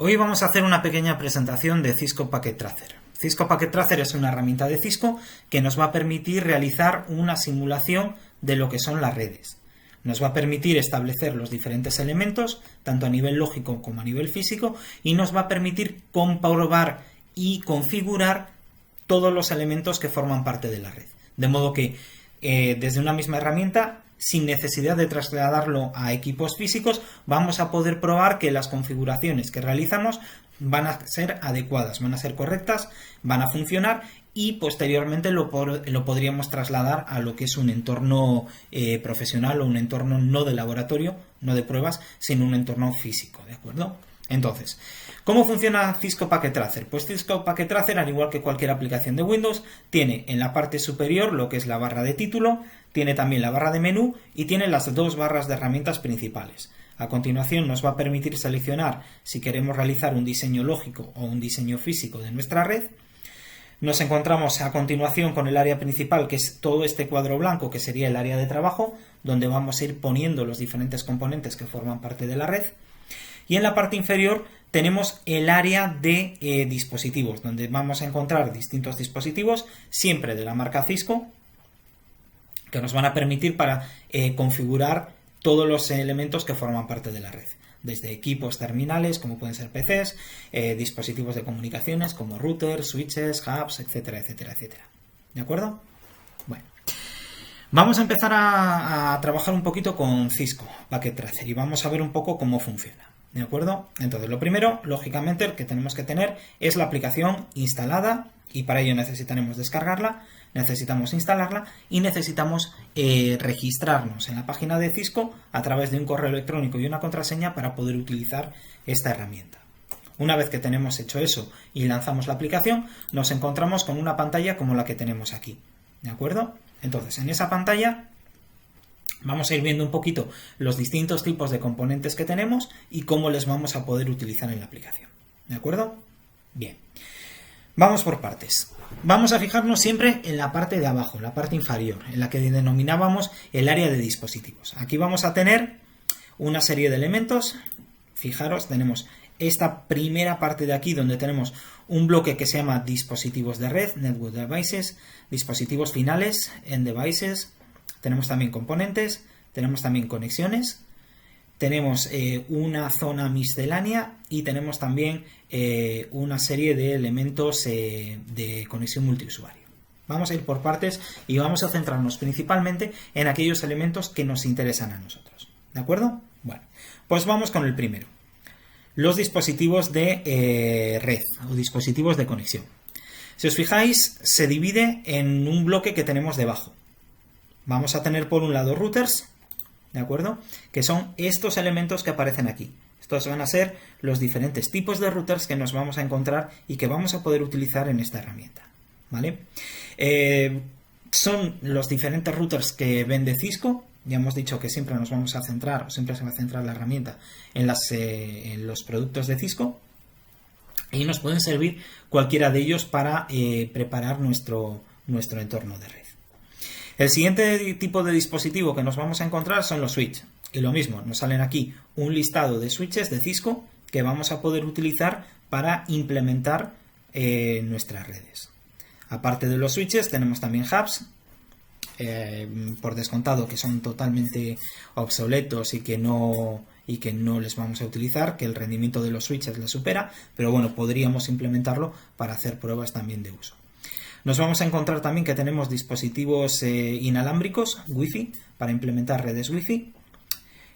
Hoy vamos a hacer una pequeña presentación de Cisco Packet Tracer. Cisco Packet Tracer es una herramienta de Cisco que nos va a permitir realizar una simulación de lo que son las redes. Nos va a permitir establecer los diferentes elementos, tanto a nivel lógico como a nivel físico, y nos va a permitir comprobar y configurar todos los elementos que forman parte de la red. De modo que desde una misma herramienta, sin necesidad de trasladarlo a equipos físicos, vamos a poder probar que las configuraciones que realizamos van a ser adecuadas, van a ser correctas, van a funcionar y posteriormente lo podríamos trasladar a lo que es un entorno profesional o un entorno no de laboratorio, no de pruebas, sino un entorno físico, ¿de acuerdo? Entonces, ¿cómo funciona Cisco Packet Tracer? Pues Cisco Packet Tracer, al igual que cualquier aplicación de Windows, tiene en la parte superior lo que es la barra de título, tiene también la barra de menú y tiene las dos barras de herramientas principales. A continuación nos va a permitir seleccionar si queremos realizar un diseño lógico o un diseño físico de nuestra red. Nos encontramos a continuación con el área principal, que es todo este cuadro blanco, que sería el área de trabajo, donde vamos a ir poniendo los diferentes componentes que forman parte de la red. Y en la parte inferior tenemos el área de dispositivos, donde vamos a encontrar distintos dispositivos, siempre de la marca Cisco, que nos van a permitir para configurar todos los elementos que forman parte de la red. Desde equipos terminales, como pueden ser PCs, dispositivos de comunicaciones como routers, switches, hubs, etcétera, etcétera, etcétera. ¿De acuerdo? Bueno. Vamos a empezar a trabajar un poquito con Cisco Packet Tracer y vamos a ver un poco cómo funciona. ¿De acuerdo? Entonces, lo primero, lógicamente, que tenemos que tener es la aplicación instalada y para ello necesitaremos descargarla, necesitamos instalarla y necesitamos registrarnos en la página de Cisco a través de un correo electrónico y una contraseña para poder utilizar esta herramienta. Una vez que tenemos hecho eso y lanzamos la aplicación, nos encontramos con una pantalla como la que tenemos aquí. ¿De acuerdo? Entonces, en esa pantalla vamos a ir viendo un poquito los distintos tipos de componentes que tenemos y cómo les vamos a poder utilizar en la aplicación. ¿De acuerdo? Bien. Vamos por partes. Vamos a fijarnos siempre en la parte de abajo, en la parte inferior, en la que denominábamos el área de dispositivos. Aquí vamos a tener una serie de elementos. Fijaros, tenemos esta primera parte de aquí donde tenemos un bloque que se llama dispositivos de red, Network Devices, dispositivos finales, End Devices. Tenemos también componentes, tenemos también conexiones, tenemos una zona miscelánea y tenemos también una serie de elementos de conexión multiusuario. Vamos a ir por partes y vamos a centrarnos principalmente en aquellos elementos que nos interesan a nosotros. ¿De acuerdo? Bueno, pues vamos con el primero. Los dispositivos de red o dispositivos de conexión. Si os fijáis, se divide en un bloque que tenemos debajo. Vamos a tener por un lado routers, ¿de acuerdo? Que son estos elementos que aparecen aquí. Estos van a ser los diferentes tipos de routers que nos vamos a encontrar y que vamos a poder utilizar en esta herramienta, ¿vale? Son los diferentes routers que vende Cisco. Ya hemos dicho que siempre nos vamos a centrar, o siempre se va a centrar la herramienta en los productos de Cisco. Y nos pueden servir cualquiera de ellos para preparar nuestro entorno de red. El siguiente tipo de dispositivo que nos vamos a encontrar son los switches. Y lo mismo, nos salen aquí un listado de switches de Cisco que vamos a poder utilizar para implementar nuestras redes. Aparte de los switches tenemos también hubs, por descontado que son totalmente obsoletos y que no les vamos a utilizar, que el rendimiento de los switches les supera, pero bueno, podríamos implementarlo para hacer pruebas también de uso. Nos vamos a encontrar también que tenemos dispositivos inalámbricos, Wi-Fi, para implementar redes Wi-Fi.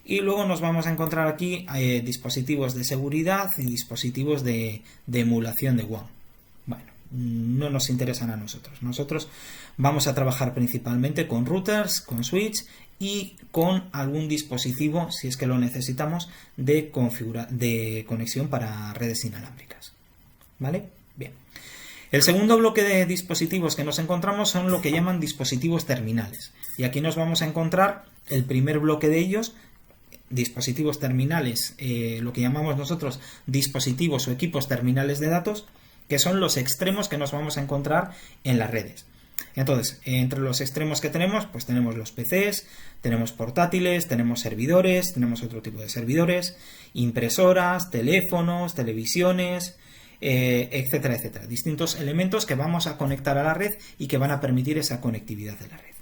Y luego nos vamos a encontrar aquí dispositivos de seguridad y dispositivos de emulación de WAN. Bueno, no nos interesan a nosotros. Nosotros vamos a trabajar principalmente con routers, con switch y con algún dispositivo, si es que lo necesitamos, de conexión para redes inalámbricas. ¿Vale? Bien. El segundo bloque de dispositivos que nos encontramos son lo que llaman dispositivos terminales. Y aquí nos vamos a encontrar el primer bloque de ellos, dispositivos terminales, lo que llamamos nosotros dispositivos o equipos terminales de datos, que son los extremos que nos vamos a encontrar en las redes. Entonces, entre los extremos que tenemos, pues tenemos los PCs, tenemos portátiles, tenemos servidores, tenemos otro tipo de servidores, impresoras, teléfonos, televisiones, etcétera, etcétera. Distintos elementos que vamos a conectar a la red y que van a permitir esa conectividad de la red.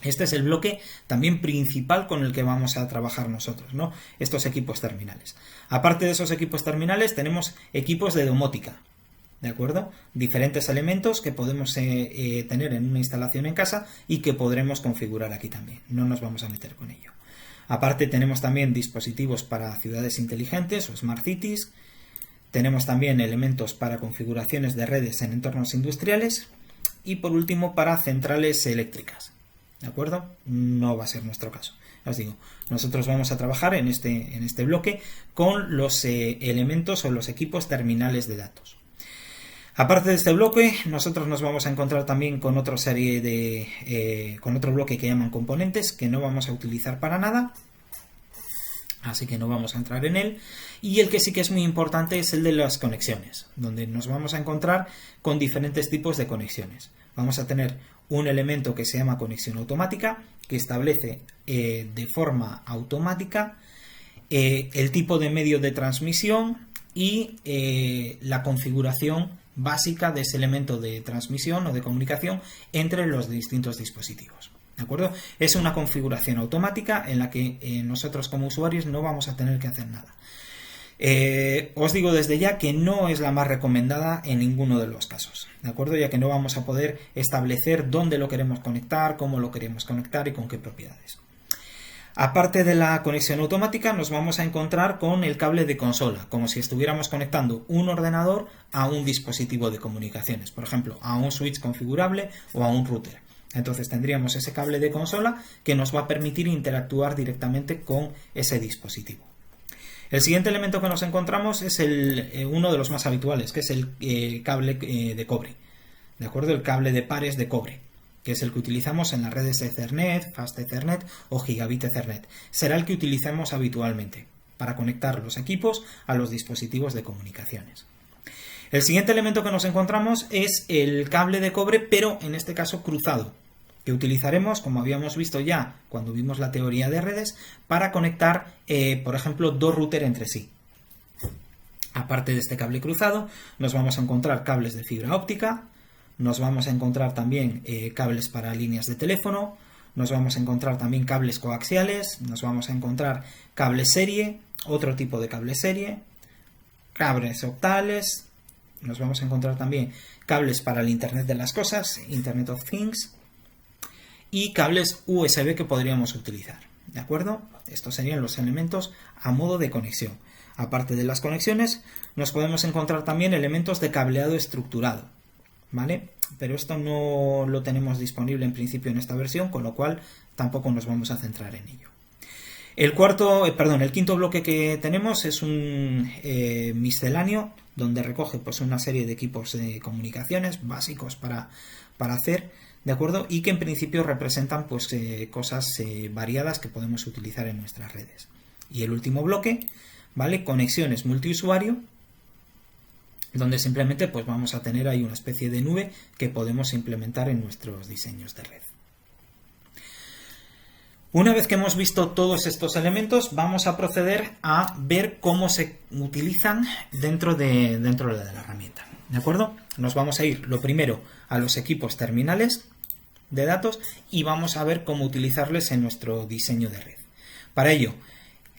Este es el bloque también principal con el que vamos a trabajar nosotros, ¿no? Estos equipos terminales. Aparte de esos equipos terminales, tenemos equipos de domótica, ¿de acuerdo? Diferentes elementos que podemos tener en una instalación en casa y que podremos configurar aquí también. No nos vamos a meter con ello. Aparte tenemos también dispositivos para ciudades inteligentes o smart cities. Tenemos también elementos para configuraciones de redes en entornos industriales. Y por último para centrales eléctricas. ¿De acuerdo? No va a ser nuestro caso. Os digo, nosotros vamos a trabajar en este bloque con los elementos o los equipos terminales de datos. Aparte de este bloque, nosotros nos vamos a encontrar también con otra serie con otro bloque que llaman componentes, que no vamos a utilizar para nada, así que no vamos a entrar en él. Y el que sí que es muy importante es el de las conexiones, donde nos vamos a encontrar con diferentes tipos de conexiones. Vamos a tener un elemento que se llama conexión automática, que establece de forma automática el tipo de medio de transmisión y la configuración básica de ese elemento de transmisión o de comunicación entre los distintos dispositivos. ¿De acuerdo? Es una configuración automática en la que nosotros como usuarios no vamos a tener que hacer nada. Os digo desde ya que no es la más recomendada en ninguno de los casos, ¿de acuerdo? Ya que no vamos a poder establecer dónde lo queremos conectar, cómo lo queremos conectar y con qué propiedades. Aparte de la conexión automática, nos vamos a encontrar con el cable de consola, como si estuviéramos conectando un ordenador a un dispositivo de comunicaciones, por ejemplo, a un switch configurable o a un router. Entonces tendríamos ese cable de consola que nos va a permitir interactuar directamente con ese dispositivo. El siguiente elemento que nos encontramos es uno de los más habituales, que es el cable de cobre, ¿de acuerdo? El cable de pares de cobre, que es el que utilizamos en las redes Ethernet, Fast Ethernet o Gigabit Ethernet. Será el que utilizamos habitualmente para conectar los equipos a los dispositivos de comunicaciones. El siguiente elemento que nos encontramos es el cable de cobre, pero en este caso cruzado, que utilizaremos, como habíamos visto ya cuando vimos la teoría de redes, para conectar, por ejemplo, dos routers entre sí. Aparte de este cable cruzado, nos vamos a encontrar cables de fibra óptica, nos vamos a encontrar también cables para líneas de teléfono, nos vamos a encontrar también cables coaxiales, nos vamos a encontrar cables serie, otro tipo de cable serie, cables octales, nos vamos a encontrar también cables para el Internet de las cosas, Internet of Things, y cables USB que podríamos utilizar, ¿de acuerdo? Estos serían los elementos a modo de conexión. Aparte de las conexiones, nos podemos encontrar también elementos de cableado estructurado, ¿vale? Pero esto no lo tenemos disponible en principio en esta versión, con lo cual tampoco nos vamos a centrar en ello. El quinto bloque que tenemos es un misceláneo, donde recoge pues una serie de equipos de comunicaciones básicos para hacer, ¿de acuerdo? Y que en principio representan pues cosas variadas que podemos utilizar en nuestras redes. Y el último bloque, ¿vale? Conexiones multiusuario, donde simplemente pues vamos a tener ahí una especie de nube que podemos implementar en nuestros diseños de red. Una vez que hemos visto todos estos elementos, vamos a proceder a ver cómo se utilizan dentro de la herramienta, ¿de acuerdo? Nos vamos a ir, lo primero, a los equipos terminales de datos y vamos a ver cómo utilizarles en nuestro diseño de red. Para ello,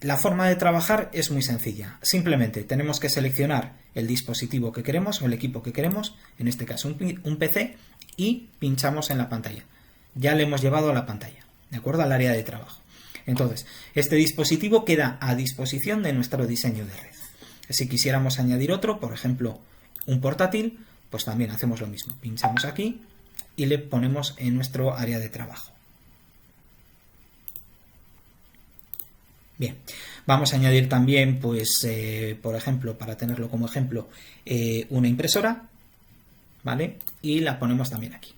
la forma de trabajar es muy sencilla. Simplemente tenemos que seleccionar el dispositivo que queremos o el equipo que queremos, en este caso un PC, y pinchamos en la pantalla. Ya le hemos llevado a la pantalla, ¿de acuerdo? Al área de trabajo. Entonces, este dispositivo queda a disposición de nuestro diseño de red. Si quisiéramos añadir otro, por ejemplo, un portátil, pues también hacemos lo mismo. Pinchamos aquí y le ponemos en nuestro área de trabajo. Bien, vamos a añadir también, pues, por ejemplo, para tenerlo como ejemplo, una impresora, ¿vale? Y la ponemos también aquí.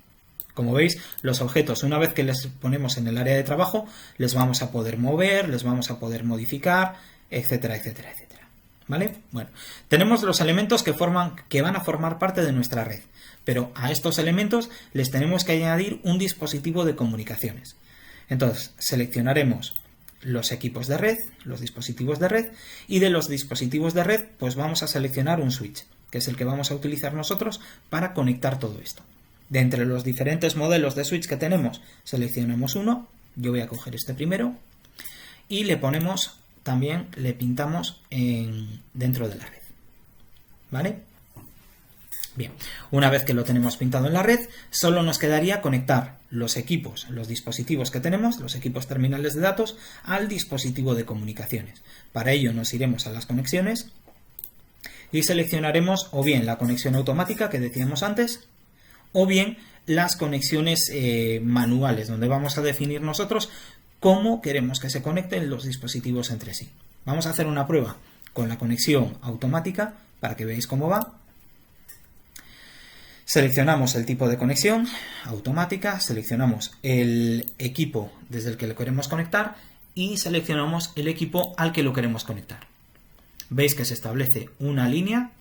Como veis, los objetos, una vez que les ponemos en el área de trabajo, les vamos a poder mover, les vamos a poder modificar, etcétera, etcétera, etcétera. ¿Vale? Bueno, tenemos los elementos que van a formar parte de nuestra red, pero a estos elementos les tenemos que añadir un dispositivo de comunicaciones. Entonces, seleccionaremos los equipos de red, los dispositivos de red, y de los dispositivos de red, pues vamos a seleccionar un switch, que es el que vamos a utilizar nosotros para conectar todo esto. De entre los diferentes modelos de switch que tenemos, seleccionamos uno. Yo voy a coger este primero y le ponemos, también le pintamos dentro de la red. ¿Vale? Bien, una vez que lo tenemos pintado en la red, solo nos quedaría conectar los equipos, los dispositivos que tenemos, los equipos terminales de datos, al dispositivo de comunicaciones. Para ello nos iremos a las conexiones y seleccionaremos o bien la conexión automática que decíamos antes, o bien las conexiones manuales, donde vamos a definir nosotros cómo queremos que se conecten los dispositivos entre sí. Vamos a hacer una prueba con la conexión automática para que veáis cómo va. Seleccionamos el tipo de conexión automática, seleccionamos el equipo desde el que lo queremos conectar y seleccionamos el equipo al que lo queremos conectar. Veis que se establece una línea,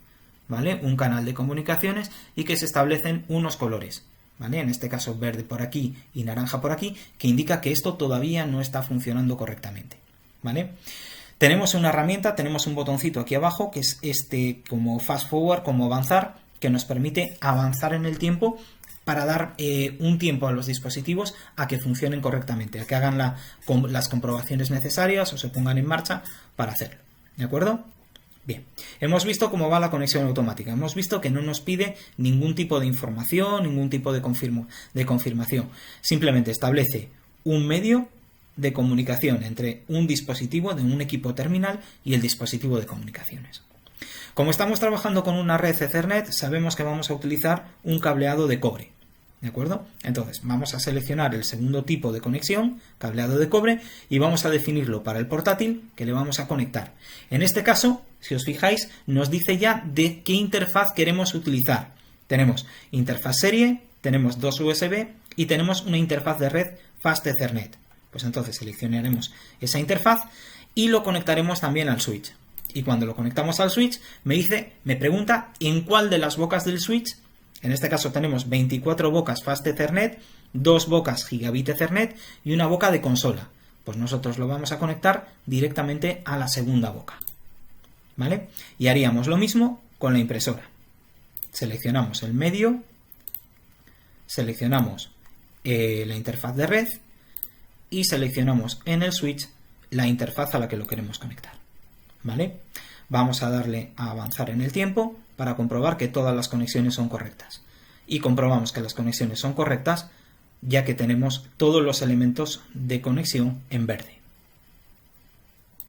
¿vale? Un canal de comunicaciones y que se establecen unos colores, ¿vale? En este caso verde por aquí y naranja por aquí, que indica que esto todavía no está funcionando correctamente, ¿vale? Tenemos una herramienta, tenemos un botoncito aquí abajo que es como fast forward, como avanzar, que nos permite avanzar en el tiempo para dar un tiempo a los dispositivos a que funcionen correctamente, a que hagan las comprobaciones necesarias o se pongan en marcha para hacerlo, ¿de acuerdo? Bien, hemos visto cómo va la conexión automática, hemos visto que no nos pide ningún tipo de información, ningún tipo de confirmación, simplemente establece un medio de comunicación entre un dispositivo de un equipo terminal y el dispositivo de comunicaciones. Como estamos trabajando con una red Ethernet, sabemos que vamos a utilizar un cableado de cobre, ¿de acuerdo? Entonces vamos a seleccionar el segundo tipo de conexión, cableado de cobre, y vamos a definirlo para el portátil que le vamos a conectar. En este caso, si os fijáis, nos dice ya de qué interfaz queremos utilizar. Tenemos interfaz serie, tenemos dos USB y tenemos una interfaz de red Fast Ethernet. Pues entonces seleccionaremos esa interfaz y lo conectaremos también al switch. Y cuando lo conectamos al switch, me pregunta en cuál de las bocas del switch. En este caso tenemos 24 bocas Fast Ethernet, 2 bocas Gigabit Ethernet y una boca de consola. Pues nosotros lo vamos a conectar directamente a la segunda boca, ¿vale? Y haríamos lo mismo con la impresora. Seleccionamos el medio, seleccionamos la interfaz de red y seleccionamos en el switch la interfaz a la que lo queremos conectar, ¿vale? Vamos a darle a avanzar en el tiempo para comprobar que todas las conexiones son correctas. Y comprobamos que las conexiones son correctas ya que tenemos todos los elementos de conexión en verde.